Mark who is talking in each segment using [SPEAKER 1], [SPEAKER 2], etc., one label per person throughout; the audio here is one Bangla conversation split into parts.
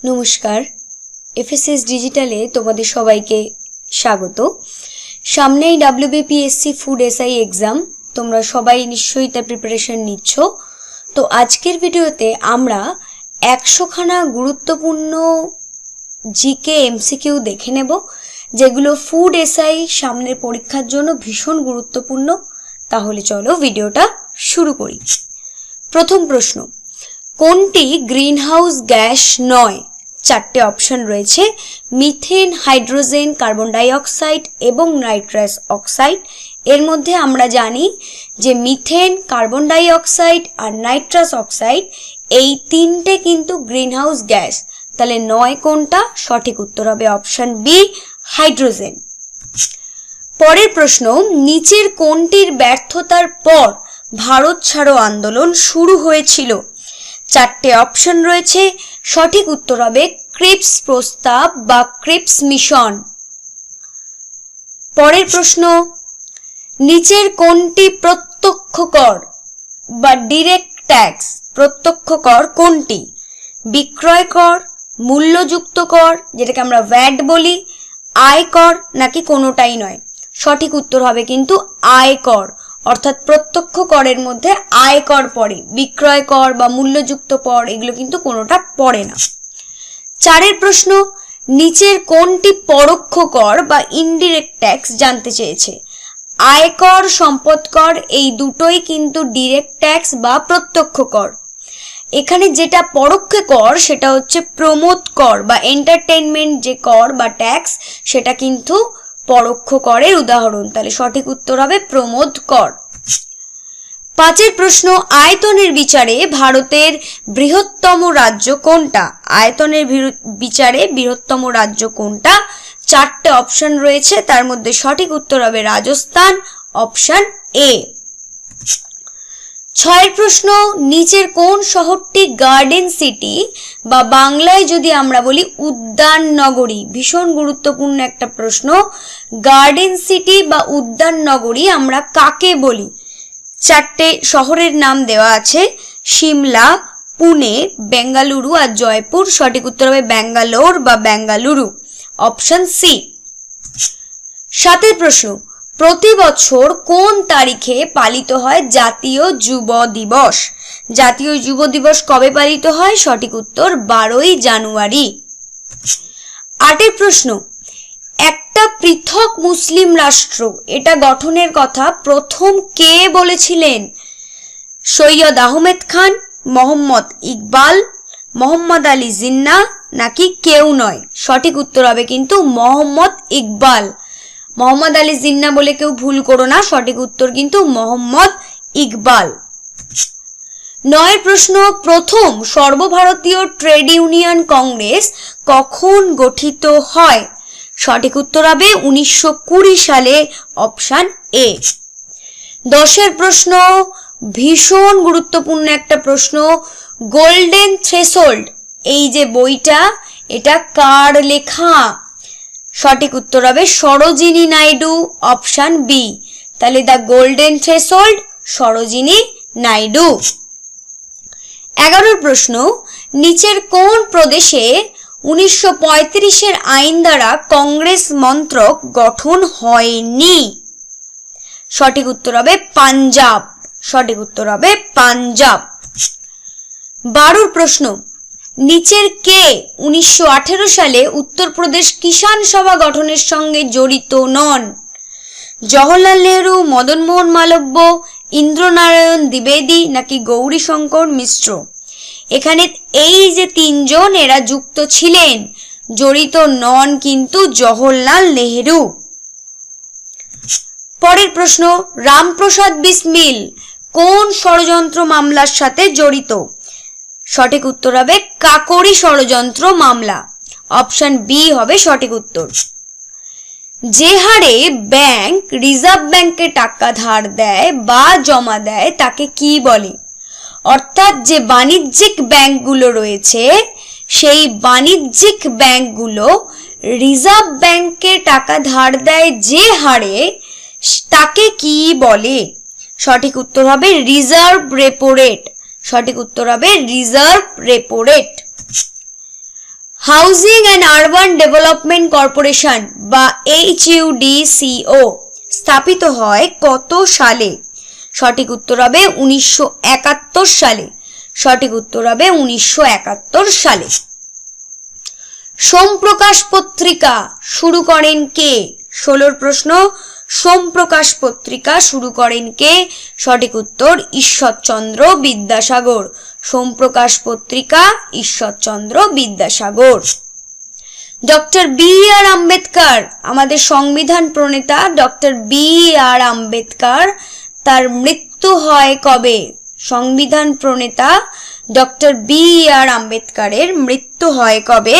[SPEAKER 1] নমস্কার, এফএসএস ডিজিটালে তোমাদের সবাইকে স্বাগত। সামনেই ডাব্লিউবিপিএসসি ফুড এসআই এক্সাম, তোমরা সবাই নিশ্চয়ই তার প্রিপারেশন নিচ্ছ। তো আজকের ভিডিওতে আমরা 100খানা গুরুত্বপূর্ণ জিকে এমসিকিউ দেখে নেব, যেগুলো ফুড এসআই সামনের পরীক্ষার জন্য ভীষণ গুরুত্বপূর্ণ। তাহলে চলো ভিডিওটা শুরু করি। প্রথম প্রশ্ন, কোনটি গ্রিনহাউস গ্যাস নয়? চারটে অপশন রয়েছে: methane, hydrogen, carbon die oxide এবং নাইট্রাস অক্সাইড। এর মধ্যে আমরা জানি যে মিথেন, কার্বন ডাই অক্সাইড আর নাইট্রাস অক্সাইড এই তিনটে কিন্তু গ্রিনহাউস গ্যাস। তাহলে নয় কোনটা? সঠিক উত্তর হবে অপশন বি, হাইড্রোজেন। পরের প্রশ্ন, নিচের কোনটির ব্যর্থতার পর ভারত ছাড়ো আন্দোলন শুরু হয়েছিল? চারটে অপশন রয়েছে, সঠিক উত্তর হবে ক্রিপস প্রস্তাব বা ক্রিপস মিশন। পরের প্রশ্ন, নিচের কোনটি প্রত্যক্ষ কর বা ডিরেক্ট ট্যাক্স? প্রত্যক্ষ কর কোনটি? বিক্রয় কর, মূল্যযুক্ত কর যেটাকে আমরা ভ্যাট বলি, আয়কর নাকি কোনোটাই নয়? সঠিক উত্তর হবে কিন্তু আয়কর, অর্থাৎ প্রত্যক্ষ করের মধ্যে আয়কর পড়ে, বিক্রয় কর বা মূল্যযুক্ত কর এগুলো কিন্তু কোনোটা পড়ে না। চারের প্রশ্ন, নিচের কোনটি পরোক্ষ কর বা ইনডিরেক্ট ট্যাক্স জানতে চেয়েছে? আয়কর, সম্পদ কর এই দুটোই কিন্তু ডিরেক্ট ট্যাক্স বা প্রত্যক্ষ কর। এখানে যেটা পরোক্ষ কর সেটা হচ্ছে প্রমোদ কর বা এন্টারটেইনমেন্ট যে কর বা ট্যাক্স, সেটা কিন্তু পরোক্ষ করের উদাহরণ। তাহলে সঠিক উত্তর হবে প্রমোদ কর। পাঁচের প্রশ্ন, আয়তনের বিচারে ভারতের বৃহত্তম রাজ্য কোনটা? আয়তনের বিচারে বৃহত্তম রাজ্য কোনটা? চারটে অপশন রয়েছে, তার মধ্যে সঠিক উত্তর হবে রাজস্থান, অপশন এ। ছয়ের প্রশ্ন, নিচের কোন শহরটি গার্ডেন সিটি বা বাংলায় যদি আমরা বলি উদ্যান নগরী? ভীষণ গুরুত্বপূর্ণ একটা প্রশ্ন। গার্ডেন সিটি বা উদ্যান নগরী আমরা কাকে বলি? চারটে শহরের নাম দেওয়া আছে, সিমলা, পুনে, বেঙ্গালুরু আর জয়পুর। সঠিক উত্তর হবে ব্যাঙ্গালোর বা বেঙ্গালুরু, অপশন সি। সাতের প্রশ্ন, প্রতি বছর কোন তারিখে পালিত হয় জাতীয় যুব দিবস? জাতীয় যুব দিবস কবে পালিত হয়? সঠিক উত্তর 12ই জানুয়ারি। আটের প্রশ্ন, একটা পৃথক মুসলিম রাষ্ট্র এটা গঠনের কথা প্রথম কে বলেছিলেন? সৈয়দ আহমেদ খান, মোহাম্মদ ইকবাল, মোহাম্মদ আলী জিন্নাহ নাকি কেউ নয়? সঠিক উত্তর হবে কিন্তু মোহাম্মদ ইকবাল। মোহাম্মদ আলী জিন্নাহ বলে কেউ ভুল করো না, সঠিক উত্তর কিন্তু মোহাম্মদ ইকবাল। নয়ের প্রশ্ন, প্রথম সর্বভারতীয় ট্রেড ইউনিয়ন কংগ্রেস কখন গঠিত হয়? সঠিক উত্তর হবে 1920 সালে, অপশন এ। 10এর প্রশ্ন, ভীষণ গুরুত্বপূর্ণ একটা প্রশ্ন, গোল্ডেন থ্রেশহোল্ড এই যে বইটা এটা কার লেখা? সঠিক উত্তর হবে সরোজিনী নাইডু, অপশন বি। তাহলে the golden threshold, Sarojini Naidu. 11 প্রশ্ন, নিচের কোন প্রদেশে 1935-এর আইন দ্বারা কংগ্রেস মন্ত্রক গঠন হয়নি? সঠিক উত্তর হবে পাঞ্জাব, সঠিক উত্তর হবে পাঞ্জাব। 12 প্রশ্ন, নিচের কে 1918 সালে উত্তরপ্রদেশ কিষাণ সভা গঠনের সঙ্গে জড়িত নন? জওহরলাল নেহরু, মদন মোহন মালব্য, ইন্দ্রনারায়ণ দ্বিবেদী নাকি গৌরীশঙ্কর মিশ্র? এখানে এই যে তিনজন এরা যুক্ত ছিলেন, জড়িত নন কিন্তু জওহরলাল নেহরু। পরের প্রশ্ন, রামপ্রসাদ বিসমিল কোন ষড়যন্ত্র মামলার সাথে জড়িত? সঠিক উত্তর হবে কাকোরি ষড়যন্ত্র মামলা, অপশন বি হবে সঠিক উত্তর। যে হারে ব্যাংক রিজার্ভ ব্যাংকে টাকা ধার দেয় বা জমা দেয় তাকে কি বলে? অর্থাৎ যে বাণিজ্যিক ব্যাংকগুলো রয়েছে সেই বাণিজ্যিক ব্যাংকগুলো রিজার্ভ ব্যাংকে টাকা ধার দেয় যে হারে, তাকে কি বলে? সঠিক উত্তর হবে রিজার্ভ রেপো রেট, সঠিক উত্তর হবে reserve repo rate. Housing and urban development corporation বা HUDCO স্থাপিত হয় কত সালে? সঠিক উত্তর হবে 1971 সালে। সঠিক উত্তর হবে 1971 সালে। সোমপ্রকাশ পত্রিকা শুরু করেন কে? 16 প্রশ্ন। সোমপ্রকাশ পত্রিকা শুরু করেন কে? সঠিক উত্তর ঈশ্বরচন্দ্র বিদ্যাসাগর। সোমপ্রকাশ পত্রিকা ঈশ্বরচন্দ্র বিদ্যাসাগর। ডক্টর BR আম্বেদকর আমাদের সংবিধান প্রণেতা ডক্টর BR আম্বেদকর তার মৃত্যু হয় কবে? সংবিধান প্রণেতা ডক্টর BR আম্বেদকরের মৃত্যু হয় কবে?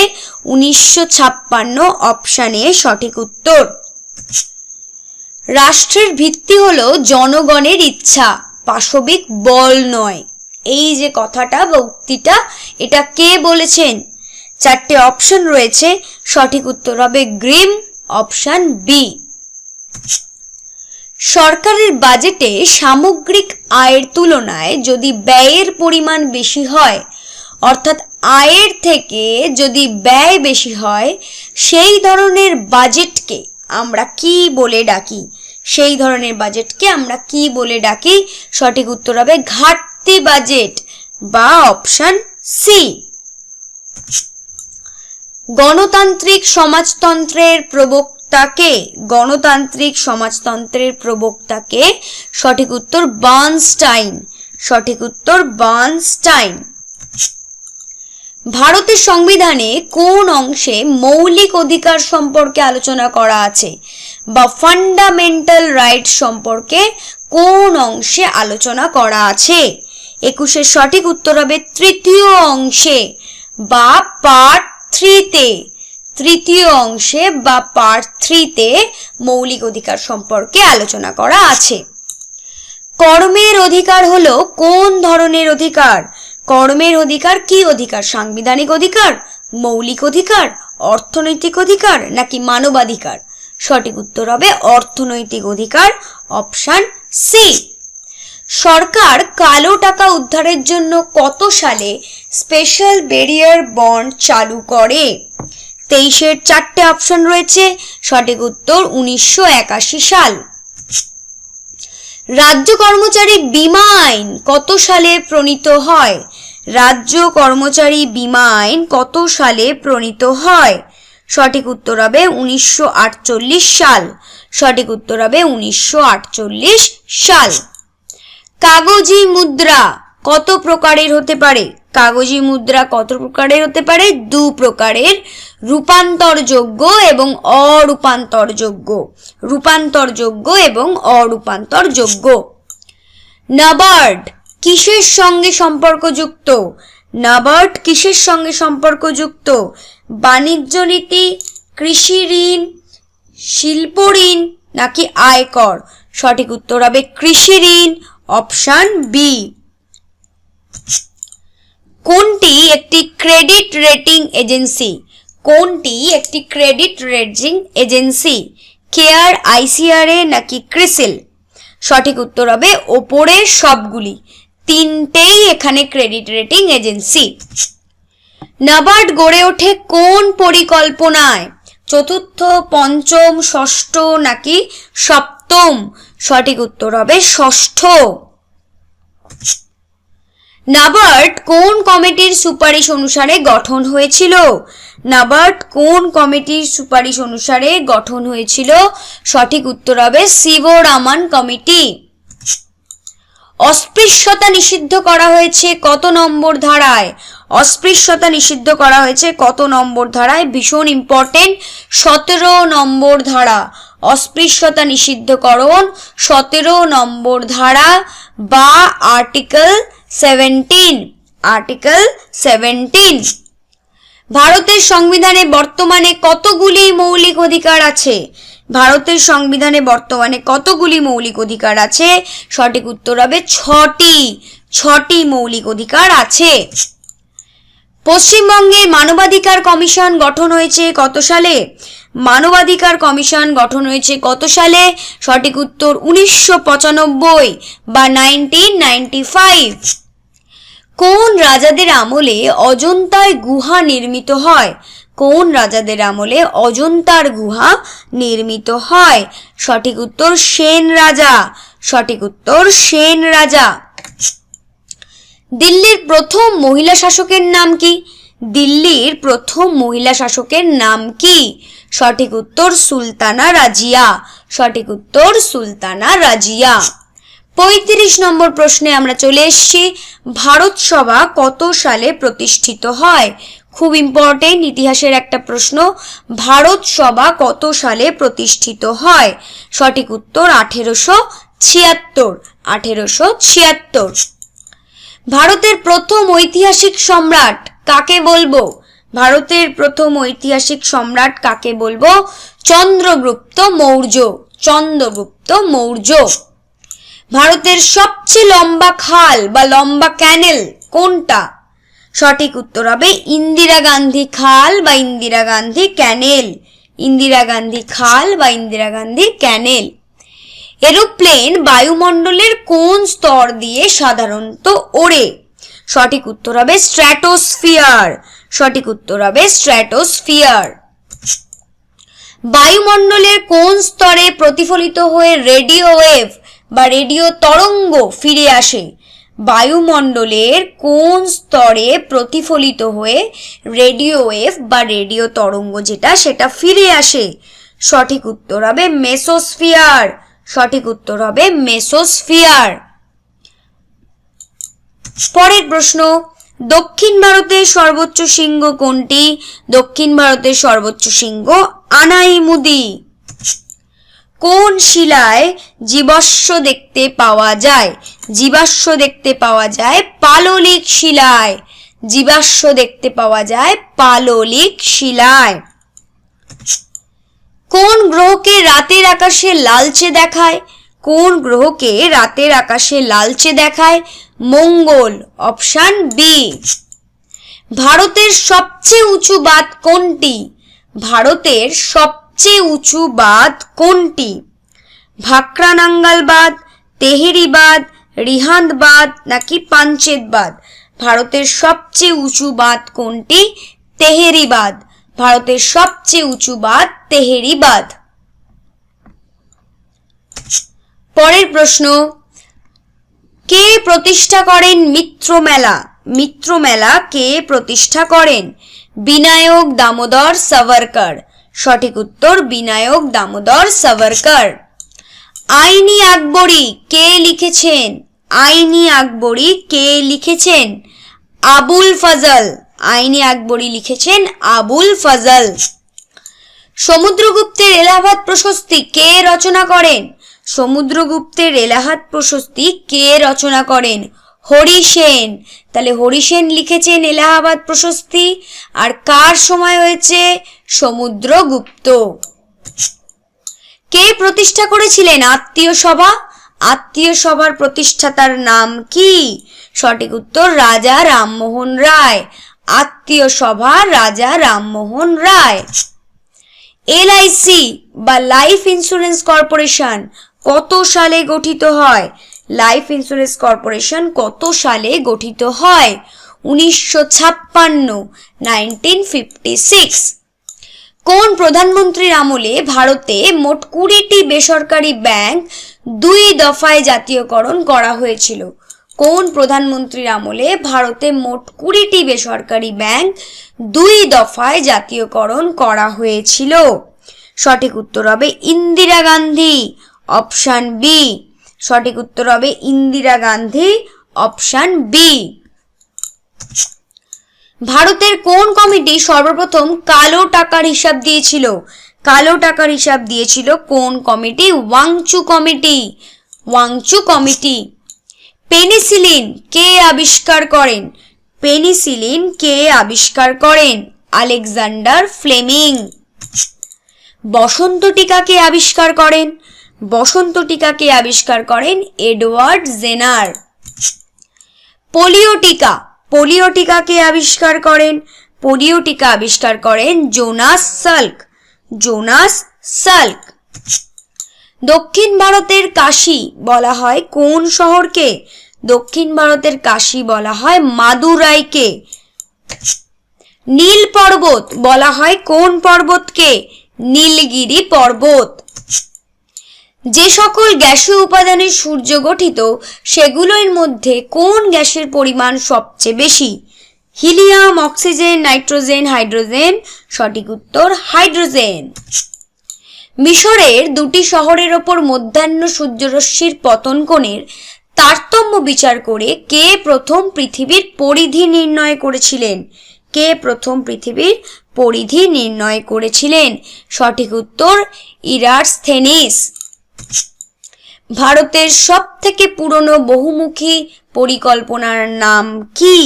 [SPEAKER 1] 1956। অপশানে সঠিক উত্তর। রাষ্ট্রের ভিত্তি হলো জনগণের ইচ্ছা, পাশবিক বল নয়। এই যে কথাটা বা উক্তিটা, এটা কে বলেছেন? 4টে অপশন রয়েছে, সঠিক উত্তর হবে গ্রিম, অপশন বি। সরকারের বাজেটে সামগ্রিক আয়ের তুলনায় যদি ব্যয়ের পরিমাণ বেশি হয়, অর্থাৎ আয়ের থেকে যদি ব্যয় বেশি হয়, সেই ধরনের বাজেটকে আমরা কি বলে ডাকি? সেই ধরনের বাজেটকে আমরা কি বলে ডাকি? সঠিক উত্তর হবে ঘাটতি বাজেট বা অপশন সি। গণতান্ত্রিক সমাজতন্ত্রের প্রবক্তাকে? গণতান্ত্রিক সমাজতন্ত্রের প্রবক্তাকে? সঠিক উত্তর বার্নস্টাইন। সঠিক উত্তর বার্নস্টাইন। ভারতের সংবিধানে কোন অংশে মৌলিক অধিকার সম্পর্কে আলোচনা করা আছে? বা ফান্ডামেন্টাল রাইট সম্পর্কে কোন অংশে আলোচনা করা আছে? 21-এর সঠিক উত্তর হবে তৃতীয় অংশে বা পার্ট 3-তে। তৃতীয় অংশে বা পার্ট 3-তে মৌলিক অধিকার সম্পর্কে আলোচনা করা আছে। কর্মের অধিকার হলো কোন ধরনের অধিকার? কর্মের অধিকার কি অধিকার? সাংবিধানিক অধিকার, মৌলিক অধিকার, অর্থনৈতিক অধিকার নাকি মানবাধিকার? সঠিক উত্তর হবে অর্থনৈতিক অধিকার, অপশন সি। সরকার কালো টাকা উদ্ধারের জন্য কত সালে স্পেশাল ব্যারিয়ার বন্ড চালু করে? 23-এর 4টে অপশন রয়েছে, সঠিক উত্তর 1981 সাল। রাজ্য কর্মচারী বীমা আইন কত সালে প্রণীত হয়? রাজ্য কর্মচারী বীমা আইন কত সালে প্রণীত হয়? সঠিক উত্তর হবে 1948 সাল। সঠিক উত্তর হবে 1948 সাল। কাগজি মুদ্রা কত প্রকারের হতে পারে? কাগজি মুদ্রা কত প্রকারের হতে পারে? 2 প্রকারের, রূপান্তরযোগ্য এবং অরূপান্তরযোগ্য। রূপান্তরযোগ্য এবং অরূপান্তরযোগ্য। নাবার্ড কিসের সঙ্গে সম্পর্কযুক্ত? নাবার্ড কিসের সঙ্গে সম্পর্কযুক্ত? বাণিজ্য নীতি, কৃষি ঋণ, শিল্প ঋণ নাকি আয়কর? সঠিক উত্তর হবে কৃষি ঋণ, অপশন বি। কোনটি একটি ক্রেডিট রেটিং এজেন্সি? কোনটি একটি credit rating agency? Care, ICRA নাকি ক্রিসিল? সঠিক উত্তর হবে ওপরের সবগুলি, 3টেই এখানে ক্রেডিট রেটিং এজেন্সি। নাবার্ড গড়ে ওঠে কোন পরিকল্পনায়? চতুর্থ, পঞ্চম, ষষ্ঠ নাকি সপ্তম? সঠিক উত্তর হবে ষষ্ঠ। নাবার্ড কোন কমিটির সুপারিশ অনুসারে গঠন হয়েছিল? নাবার্ড কোন কমিটির সুপারিশ অনুসারে গঠন হয়েছিল? সঠিক উত্তর হবে শিবরামান কমিটি। অস্পৃশ্যতা নিষিদ্ধ করা হয়েছে কত নম্বর ধারায়? অস্পৃশ্যতা নিষিদ্ধ করা হয়েছে কত নম্বর ধারায়? ভীষণ ইম্পর্টেন্ট, 17 নম্বর ধারা। অস্পৃশ্যতা নিষিদ্ধকরণ 17 নম্বর ধারা বা আর্টিকেল 17। আর্টিকেল 17। ভারতের সংবিধানে বর্তমানে কতগুলি মৌলিক অধিকার আছে? ভারতের সংবিধানে বর্তমানে কতগুলি মৌলিক অধিকার আছে? সঠিক উত্তর হবে 6টি। 6টি মৌলিক অধিকার আছে। পশ্চিমবঙ্গে মানবাধিকার কমিশন গঠন হয়েছে কত সালে? মানবাধিকার কমিশন গঠন হয়েছে কত সালে? সঠিক উত্তর 1995 বা 1995। কোন রাজাদের আমলে অজন্তার গুহা নির্মিত হয়? কোন রাজাদের আমলে অজন্তার গুহা নির্মিত হয়? সঠিক উত্তর সেন রাজা। সঠিক উত্তর সেন রাজা। দিল্লির প্রথম মহিলা শাসকের নাম কি? দিল্লির প্রথম মহিলা শাসকের নাম কি? সঠিক উত্তর সুলতানা রাজিয়া। সঠিক উত্তর সুলতানা রাজিয়া। 35 নম্বর প্রশ্নে আমরা চলে এসেছি। ভারত সভা কত সালে প্রতিষ্ঠিত হয়? খুব ইম্পর্টেন্ট, ইতিহাসের একটা প্রশ্ন। ভারত সভা কত সালে প্রতিষ্ঠিত হয়? সঠিক উত্তর 1876। 1876। ভারতের প্রথম ঐতিহাসিক সম্রাট কাকে বলবো? ভারতের প্রথম ঐতিহাসিক সম্রাট কাকে বলবো? চন্দ্রগুপ্ত মৌর্য। চন্দ্রগুপ্ত মৌর্য। ভারতের সবচেয়ে লম্বা খাল বা লম্বা ক্যানেল কোনটা? সঠিক উত্তর হবে ইন্দিরা গান্ধী খাল বা ইন্দিরা গান্ধী ক্যানেল। ইন্দিরা গান্ধী খাল বা ইন্দিরা গান্ধী ক্যানেল। এরোপ্লেন বায়ুমণ্ডলের কোন স্তর দিয়ে সাধারণত ওড়ে? সঠিক উত্তর হবে স্ট্র্যাটোস্ফিয়ার। সঠিক উত্তর হবে স্ট্র্যাটোস্ফিয়ার। বায়ুমণ্ডলের কোন স্তরে প্রতিফলিত হয়ে রেডিও ওয়েভ বা রেডিও তরঙ্গ ফিরে আসে? বায়ুমণ্ডলের কোন স্তরে প্রতিফলিত হয়ে রেডিও ওয়েভ বা রেডিও তরঙ্গ সেটা ফিরে আসে? সঠিক উত্তর হবে মেসোস্ফিয়ার। সঠিক উত্তর হবে মেসোস্ফিয়ার। পরের প্রশ্ন, দক্ষিণ ভারতের সর্বোচ্চ শৃঙ্গ কোনটি? দক্ষিণ ভারতের সর্বোচ্চ শৃঙ্গ আনাইমুদি। কোন শিলায় জীবাশ্ম দেখতে পাওয়া যায়? জীবাশ্ম দেখতে পাওয়া যায় পাললিক শিলায়। জীবাশ্ম দেখতে পাওয়া যায় পাললিক শিলায়। কোন গ্রহকে রাতের আকাশে লালচে দেখায়? কোন গ্রহকে রাতের আকাশে লালচে দেখায়? মঙ্গল। Option B. ভারতের সবচেয়ে উঁচু বাঁধ কোনটি? ভারতের সবচেয়ে উঁচু বাঁধ কোনটি? ভাকরা নাঙ্গাল বাঁধ, তেহেরি বাঁধ, রিহান্দ বাঁধ নাকি পাঞ্চেত বাঁধ? ভারতের সবচেয়ে উঁচু বাঁধ কোনটি? তেহেরি বাঁধ। ভারতের সবচেয়ে উঁচু বাঁধ তেহেরি বাঁধ। পরের প্রশ্ন, কে প্রতিষ্ঠা করেন মিত্র মেলা? মিত্র মেলা কে প্রতিষ্ঠা করেন? বিনায়ক দামোদর সাভারকর। সঠিক উত্তর বিনায়ক দামোদর সাভারকর। আইনি আকবরী কে লিখেছেন? আইনি আকবরী কে লিখেছেন? আবুল ফজল। আইনি আকবরী লিখেছেন আবুল ফজল। সমুদ্রগুপ্তের এলাহাবাদ প্রশস্তি কে রচনা করেন? সমুদ্রগুপ্তের এলাহাবাদ প্রশস্তি কে রচনা করেন? হরি সেন। তাহলে হরি সেন লিখেছেন এলাহাবাদ প্রশস্তি। আর কার সময় হয়েছে? সমুদ্রগুপ্ত। কে প্রতিষ্ঠা করেছিলেন আত্মীয় সভা? আত্মীয় সভার প্রতিষ্ঠাতার নাম কি? সঠিক উত্তর রাজা রামমোহন রায়। আত্মীয় সভা রাজা রামমোহন রায়। এলআইসি বা লাইফ ইন্স্যুরেন্স কর্পোরেশন কত সালে গঠিত হয়? লাইফ ইন্স্যুরেন্স কর্পোরেশন কত সালে গঠিত হয়? 1956। 1956। কোন প্রধানমন্ত্রীর আমলে ভারতে মোট 20টি বেসরকারি ব্যাংক 2 দফায় জাতীয়করণ করা হয়েছিল? কোন প্রধানমন্ত্রীর আমলে ভারতে মোট 20টি বেসরকারি ব্যাংক 2 দফায় জাতীয়করণ করা হয়েছিল? সঠিক উত্তর হবে ইন্দিরা গান্ধী। Option B. সঠিক উত্তর হবে ইন্দিরা গান্ধী। Option B. ভারতের কোন কমিটি সর্বপ্রথম কালো টাকার হিসাব দিয়েছিল? কালো টাকার হিসাব দিয়েছিল কোন committee? Wanchoo committee. Wanchoo committee. Penicillin কে আবিষ্কার করেন? পেনিসিলিন কে আবিষ্কার করেন? Alexander Fleming. বসন্ত টিকা কে আবিষ্কার করেন? বসন্ত টিকা কে আবিষ্কার করেন? Edward Jenner. পোলিও টিকা। পোলিও টিকা কে আবিষ্কার করেন? পোলিও টিকা আবিষ্কার করেন জোনাস সাল্ক। Jonas Salk. দক্ষিণ ভারতের কাশী বলা হয় কোন শহরকে? দক্ষিণ ভারতের কাশী বলা হয় মাদুরাইকে। নীল পর্বত বলা হয় কোন পর্বতকে? নীলগিরি পর্বত। যে সকল গ্যাসীয় উপাদানে সূর্য গঠিত সেগুলোর মধ্যে কোন গ্যাসের পরিমাণ সবচেয়ে বেশি? Helium, oxygen, nitrogen, hydrogen. সঠিক উত্তর হাইড্রোজেন। মিশরের দুটি শহরের ওপর মধ্যাহ্ন সূর্যরশ্মির পতন কোণের তারতম্য বিচার করে কে প্রথম পৃথিবীর পরিধি নির্ণয় করেছিলেন? কে প্রথম পৃথিবীর পরিধি নির্ণয় করেছিলেন? সঠিক উত্তর ইরাটোস্থেনিস। ভারতের সবথেকে পুরনো বহুমুখী পরিকল্পনার নাম কি?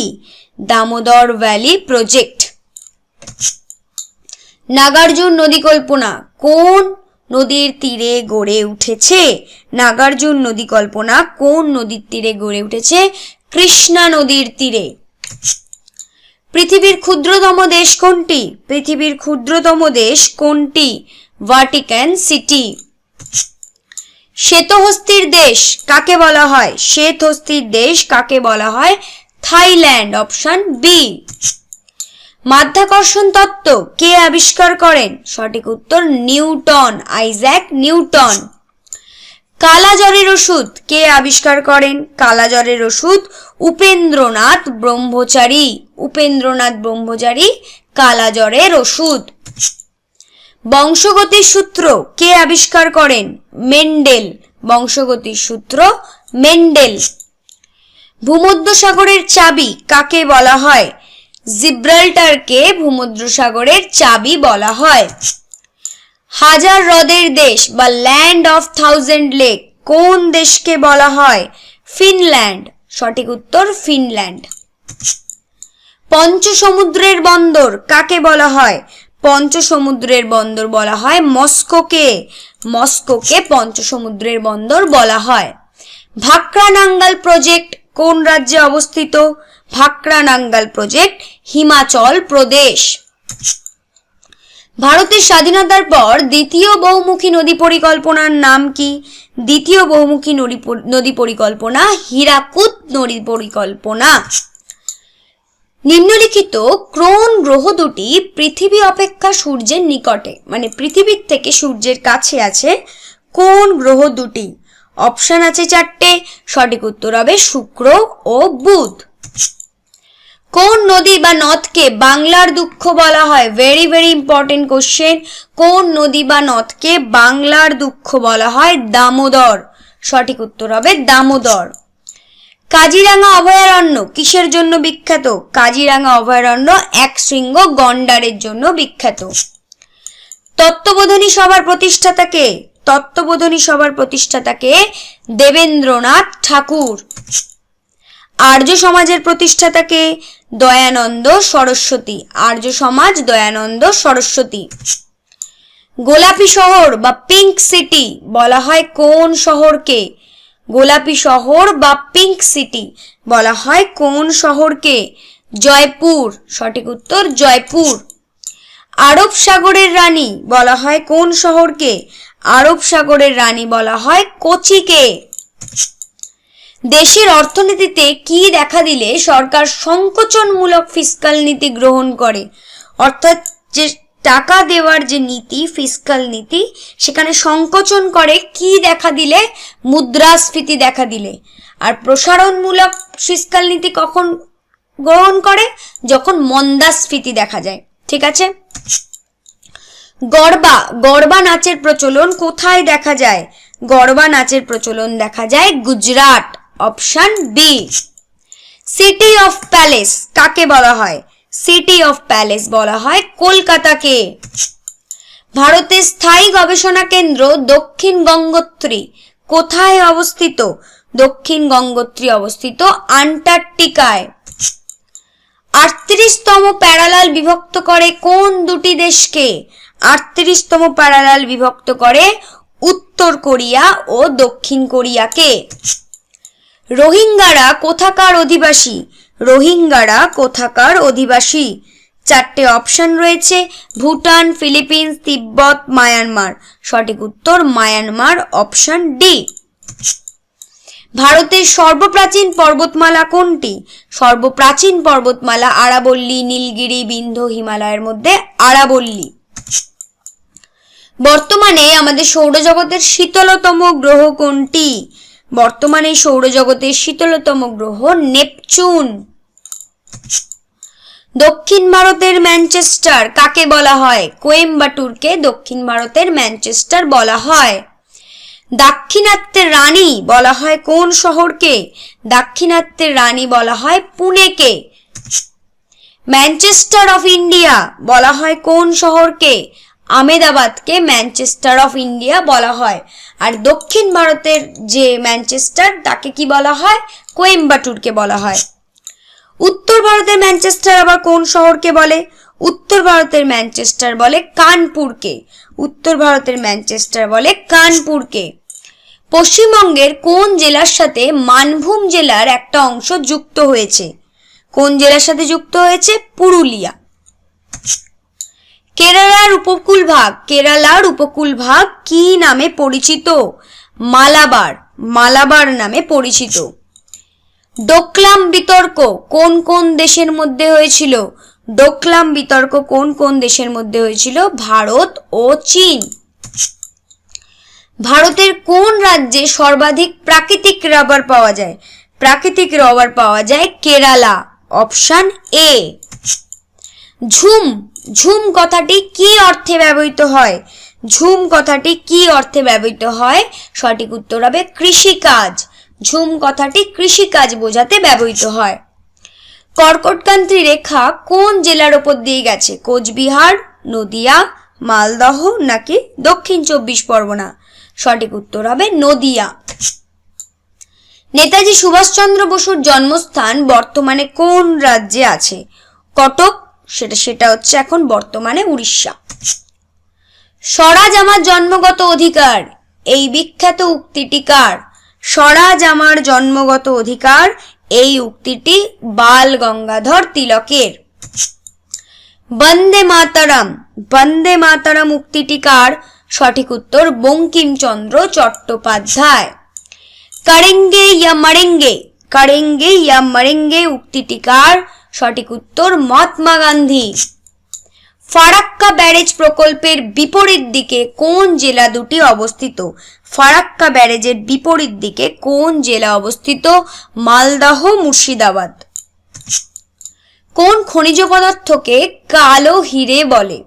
[SPEAKER 1] Damodar valley project. নাগার্জুন নদী কল্পনা কোন নদীর তীরে গড়ে উঠেছে? নাগার্জুন নদী কল্পনা কোন নদীর তীরে গড়ে উঠেছে? কৃষ্ণা নদীর তীরে। পৃথিবীর ক্ষুদ্রতম দেশ কোনটি? পৃথিবীর ক্ষুদ্রতম দেশ কোনটি? Vatican city. শ্বেতহস্তির দেশ কাকে বলা হয়? শ্বেতহস্তির দেশ কাকে বলা হয়? থাইল্যান্ড। Option B. মাধ্যাকর্ষণ তত্ত্ব কে আবিষ্কার করেন? সঠিক উত্তর নিউটন, আইজ্যাক নিউটন। কালাজ্বরের ওষুধ কে আবিষ্কার করেন? কালাজ্বরের ওষুধ উপেন্দ্রনাথ ব্রহ্মচারী। উপেন্দ্রনাথ ব্রহ্মচারী কালাজ্বরের ওষুধ। বংশগতির সূত্র কে আবিষ্কার করেন? মেন্ডেল। বংশগতির সূত্র মেন্ডেল। ভূমধ্যসাগরের চাবি কাকে বলা হয়? জিব্রাল্টারকে ভূমধ্যসাগরের চাবি বলা হয়। হাজার হ্রদের দেশ বা ল্যান্ড অফ থাউজেন্ড লেক কোন দেশকে বলা হয়? ফিনল্যান্ড। সঠিক উত্তর ফিনল্যান্ড। পঞ্চসমুদ্রের বন্দর কাকে বলা হয়? পঞ্চসমুদ্রের বন্দর বলা হয় মস্কোকে। মস্কোকে পঞ্চসমুদ্রের বন্দর বলা হয়। ভাকরা নাঙ্গাল প্রজেক্ট কোন রাজ্যে অবস্থিত? ভাকরা নাঙ্গাল প্রজেক্ট হিমাচল প্রদেশ। ভারতের স্বাধীনতার পর দ্বিতীয় বহুমুখী নদী পরিকল্পনার নাম কি? দ্বিতীয় বহুমুখী নদী পরিকল্পনা হীরাকুদ নদী পরিকল্পনা। নিম্নলিখিত কোন গ্রহ দুটি পৃথিবী অপেক্ষা সূর্যের নিকটে, মানে পৃথিবীর থেকে সূর্যের কাছে আছে? কোন গ্রহ দুটি? অপশন আছে 4টে। সঠিক উত্তর হবে শুক্র ও বুধ। কোন নদী বা নদকে বাংলার দুঃখ বলা হয়? Very very important question. কোন নদী বা নদকে বাংলার দুঃখ বলা হয়? দামোদর। সঠিক উত্তর হবে দামোদর। কাজিরাঙা অভয়ারণ্য কিসের জন্য বিখ্যাত? কাজিরাঙা অভয়ারণ্য একশৃঙ্গ গন্ডারের জন্য বিখ্যাত। তত্ত্ববোধিনী সভার প্রতিষ্ঠাতাকে? তত্ত্ববোধিনী সভার প্রতিষ্ঠাতাকে দেবেন্দ্রনাথ ঠাকুর। আর্য সমাজের প্রতিষ্ঠাতাকে? দয়ানন্দ সরস্বতী। আর্য সমাজ দয়ানন্দ সরস্বতী। গোলাপি শহর বা পিঙ্ক সিটি বলা হয় কোন শহরকে? গোলাপি শহর বা পিঙ্ক সিটি বলা হয় কোন শহরকে? জয়পুর। সঠিক উত্তর জয়পুর। আরব সাগরের রানী বলা হয় কোন শহরকে? আরব সাগরের রানী বলা হয় কোচিকে। দেশের অর্থনীতিতে কি দেখা দিলে সরকার সংকোচনমূলক ফিসকাল নীতি গ্রহণ করে? অর্থাৎ যে টাকা দেওয়ার যে নীতি, ফিসকাল নীতি, সেখানে সংকোচন করে কি দেখা দিলে? মুদ্রাস্ফীতি দেখা দিলে। আর প্রসারণমূলক ফিসকাল নীতি কখন গ্রহণ করে? যখন মন্দাস্ফীতি দেখা যায়। ঠিক আছে। গরবা নাচের প্রচলন কোথায় দেখা যায়? গরবা নাচের প্রচলন দেখা যায় Gujarat. Option B. City of palace কাকে বলা হয়? সিটি অফ প্যালেস বলা হয় কলকাতাকে। ভারতের স্থায়ী গবেষণা কেন্দ্র দক্ষিণ গঙ্গোত্রী কোথায় অবস্থিত? দক্ষিণ গঙ্গোত্রী অবস্থিত আন্টার্কটিকায়। 38তম প্যারালাল বিভক্ত করে কোন দুটি দেশকে? 38তম প্যারালাল বিভক্ত করে উত্তর কোরিয়া ও দক্ষিণ কোরিয়াকে। রোহিঙ্গারা কোথাকার অধিবাসী? রোহিঙ্গারা কোথাকার অধিবাসী? 4টে অপশন রয়েছে, ভুটান, ফিলিপিন্স, তিব্বত, মায়ানমার। সঠিক উত্তর মায়ানমার। Option D. ভারতের সর্বপ্রাচীন পর্বতমালা কোনটি? সর্বপ্রাচীন পর্বতমালা আরাবল্লী, নীলগিরি, বিন্ধ্য, হিমালয়ের মধ্যে আরাবল্লী। বর্তমানে আমাদের সৌরজগতের শীতলতম গ্রহ কোনটি? বর্তমানে সৌরজগতের শীতলতম গ্রহ নেপচুন। দক্ষিণ ভারতের ম্যানচেস্টার কাকে বলা হয়? কোয়েম্বাটুরকে দক্ষিণ ভারতের ম্যানচেস্টার বলা হয়। দাক্ষিণাত্যের রানী বলা হয় কোন শহরকে? দাক্ষিণাত্যের রানী বলা হয় পুনেকে। ম্যানচেস্টার অফ ইন্ডিয়া বলা হয় কোন শহরকে? আহমেদাবাদকে ম্যানচেস্টার অফ ইন্ডিয়া বলা হয়। আর দক্ষিণ ভারতের যে ম্যানচেস্টার তাকে কি বলা হয়? কোয়েম্বাটুরকে বলা হয়। উত্তর ভারতের ম্যানচেস্টার আবার কোন শহরকে বলে? উত্তর ভারতের ম্যানচেস্টার বলে কানপুরকে। উত্তর ভারতের ম্যানচেস্টার বলে কানপুরকে। পশ্চিমবঙ্গের কোন জেলার সাথে মানভূম জেলার একটা অংশ যুক্ত হয়েছে? কোন জেলার সাথে যুক্ত হয়েছে? পুরুলিয়া। কেরালার উপকূল ভাগ কি নামে পরিচিত? মালাবার। মালাবার নামে পরিচিত। ডোকলাম বিতর্ক কোন কোন দেশের মধ্যে হয়েছিল? ডোকলাম বিতর্ক কোন কোন দেশের মধ্যে হয়েছিল? ভারত ও চীন। ভারতের কোন রাজ্যে সর্বাধিক প্রাকৃতিক রাবার পাওয়া যায়? প্রাকৃতিক রাবার পাওয়া যায় কেরালা। Option A. ঝুম। ঝুম কথাটি কি অর্থে ব্যবহৃত হয়? ঝুম কথাটি কি অর্থে ব্যবহৃত হয়? সঠিক উত্তর হবে কৃষিকাজ। ঝুম কথাটি কৃষিকাজ বোঝাতে ব্যবহৃত হয়। কর্কটক্রান্তি রেখা কোন জেলার উপর দিয়ে গেছে? কোচবিহার, নদিয়া, মালদহ নাকি দক্ষিণ 24 পরগনা? সঠিক উত্তর হবে নদিয়া। নেতাজি সুভাষচন্দ্র বসুর জন্মস্থান বর্তমানে কোন রাজ্যে আছে? কটক। সেটা হচ্ছে এখন বর্তমানে উড়িষ্যা। স্বরাজ আমার জন্মগত অধিকার এই বিখ্যাত উক্তিটি কার? স্বরাজ আমার জন্মগত অধিকার এই উক্তিটি বাল গঙ্গাধর তিলকের। বন্দে মাতরম। বন্দে মাতরম উক্তিটি কার? সঠিক উত্তর বঙ্কিমচন্দ্র চট্টোপাধ্যায়। করেঙ্গে ইয়া মরেঙ্গে। করেঙ্গে ইয়া মরেঙ্গে উক্তিটি কার? সঠিক উত্তর মহাত্মা গান্ধী। ফারাক্কা ব্যারেজ প্রকল্পের বিপরীত দিকে কোন জেলা দুটি অবস্থিত? ফারাক্কা ব্যারেজের বিপরীত দিকে কোন জেলা অবস্থিত? মালদহ, মুর্শিদাবাদ। কোন খনিজ পদার্থকে কালো হিরে বলে?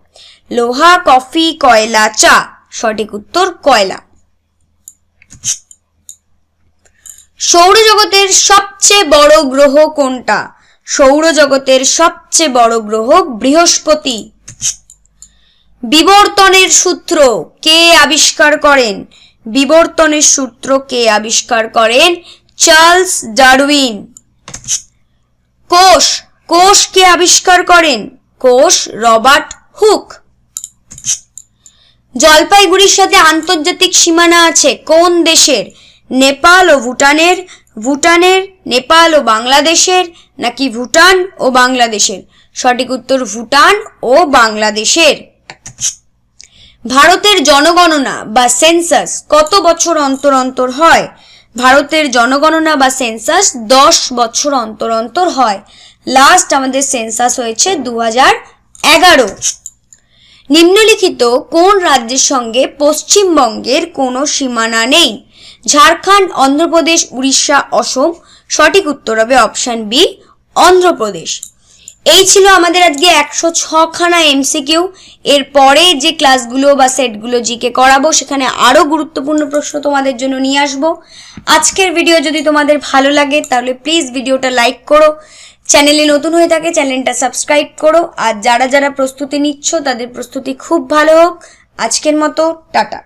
[SPEAKER 1] লোহা, কফি, কয়লা, চা। সঠিক উত্তর কয়লা। সৌরজগতের সবচেয়ে বড় গ্রহ কোনটা? সৌরজগতের সবচেয়ে বড় গ্রহ বৃহস্পতি। বিবর্তনের সূত্র কে আবিষ্কার করেন? বিবর্তনের সূত্র কে আবিষ্কার করেন? Charles Darwin. কোষ। কোষ কে আবিষ্কার করেন? কোষ রবার্ট হুক। জলপাইগুড়ির সাথে আন্তর্জাতিক সীমানা আছে কোন দেশের? নেপাল ও ভুটানের, ভুটানের, নেপাল ও বাংলাদেশের নাকি ভুটান ও বাংলাদেশের? সঠিক উত্তর ভুটান ও বাংলাদেশের। ভারতের জনগণনা বা সেন্সাস কত বছর অন্তর অন্তর হয়? ভারতের জনগণনা বা সেন্সাস 10 বছর অন্তর অন্তর হয়। লাস্ট আমাদের সেন্সাস হয়েছে 2011। নিম্নলিখিত কোন রাজ্যের সঙ্গে পশ্চিমবঙ্গের কোনো সীমানা নেই? ঝাড়খণ্ড, অন্ধ্রপ্রদেশ, উড়িষ্যা, অসম। সঠিক উত্তর হবে অপশন বি অন্ধ্রপ্রদেশ। এই ছিল আমাদের আজকে 106 খানা এমসিকিউ। এর পরে যে ক্লাসগুলো বা সেটগুলো জিকে করাবো সেখানে আরো গুরুত্বপূর্ণ প্রশ্ন তোমাদের জন্য নিয়ে আসবো। আজকের ভিডিও যদি তোমাদের ভালো লাগে তাহলে প্লিজ ভিডিওটা লাইক করো, চ্যানেলে নতুন হয়ে থাকে চ্যানেলটা সাবস্ক্রাইব করো, আর যারা যারা প্রস্তুতি নিচ্ছ তাদের প্রস্তুতি খুব ভালো হোক। আজকের মতো টাটা।